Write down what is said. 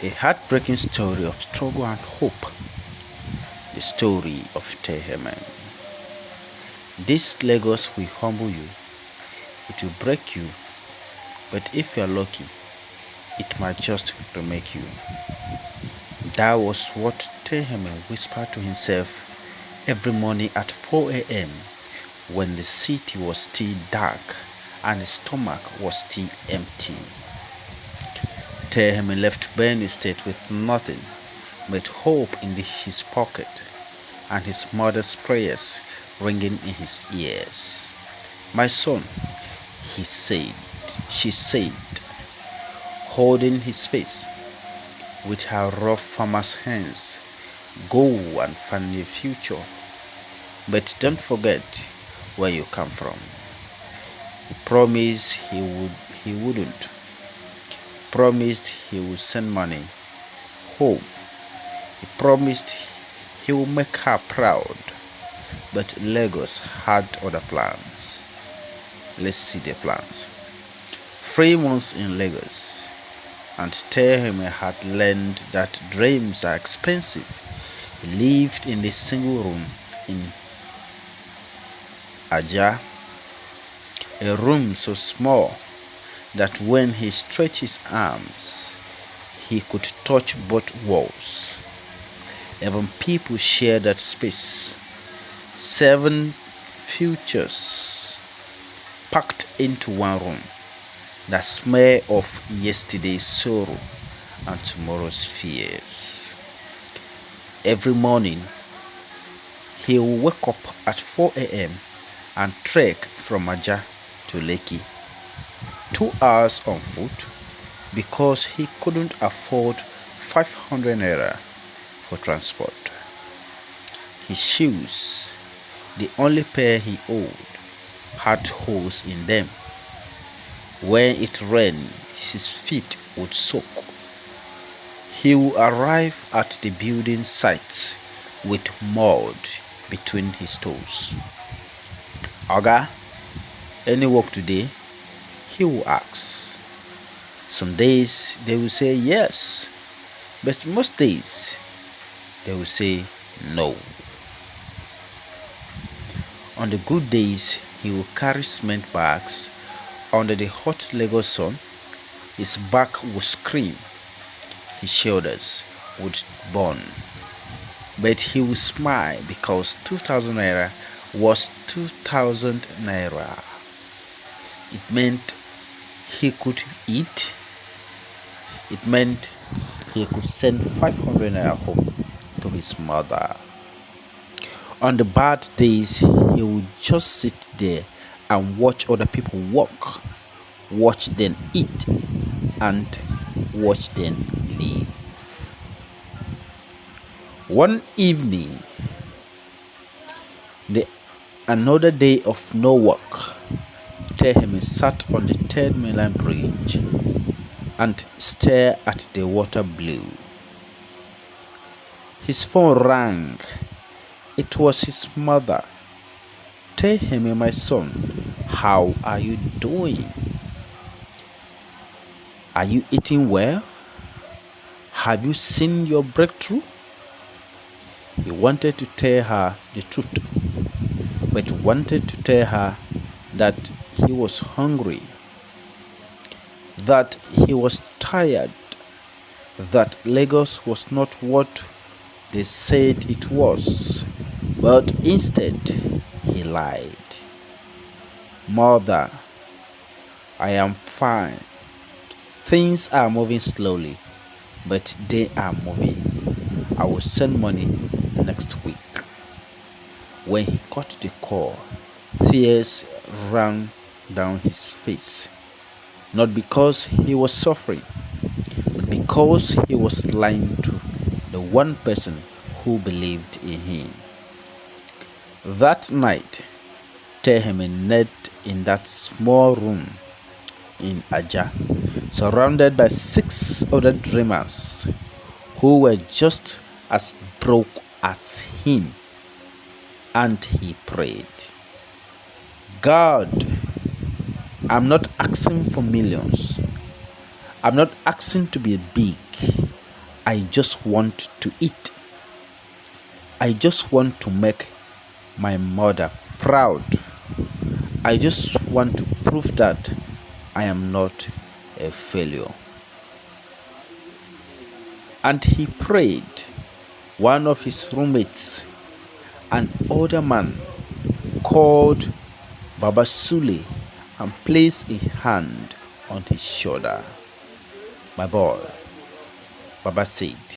A heartbreaking story of struggle and hope. The story of Terhemen. This Lagos will humble you, it will break you, but if you're lucky, it might just remake you. That was what Terhemen whispered to himself every morning at 4 a.m. when the city was still dark and his stomach was still empty. Terhemen left Benue State with nothing but hope in his pocket and his mother's prayers ringing in his ears. "My son," he said, she said, holding his face with her rough farmer's hands, "go and find a future, but don't forget where you come from." He promised he wouldn't. Promised he would send money home. He promised he would make her proud. But Lagos had other plans. Let's see the plans. 3 months in Lagos, and Terhemen had learned that dreams are expensive. He lived in a single room in Aja, a room so small that when he stretched his arms, he could touch both walls. Even people shared that space. 7 futures packed into one room, that smell of yesterday's sorrow and tomorrow's fears. Every morning, he would wake up at 4 a.m. and trek from Aja to Lekki, 2 hours on foot, because he couldn't afford 500 naira for transport. His shoes, the only pair he owned, had holes in them. When it rained, his feet would soak. He would arrive at the building sites with mud between his toes. "Oga, any work today?" he would ask. Some days they will say yes, but most days they will say no. On the good days, he would carry cement bags under the hot Lagos sun. His back would scream, his shoulders would burn, but he would smile because 2,000 naira was 2,000 naira. It meant he could eat. It meant he could send 500 naira home to his mother. On the bad days, he would just sit there and watch other people work, watch them eat, and watch them leave. One evening, another day of no work, Terhemen sat on the third mainland bridge and stared at the water blue. His phone rang. It was his mother. "Terhemen, my son, how are you doing? Are you eating well? Have you seen your breakthrough?" He wanted to tell her the truth, but wanted to tell her that he was hungry, that he was tired, that Lagos was not what they said it was, but instead he lied. "Mother, I am fine. Things are moving slowly, but they are moving. I will send money next week." When he cut the call, tears ran down his face, not because he was suffering, but because he was lying to the one person who believed in him. That night, Terhemen knelt in that small room in Aja, surrounded by 6 other dreamers who were just as broke as him, and he prayed, "God, I'm not asking for millions. I'm not asking to be big. I just want to eat. I just want to make my mother proud. I just want to prove that I am not a failure. And he prayed. One of his roommates, an older man, called Baba Sule and placed a hand on his shoulder. My boy, Baba said,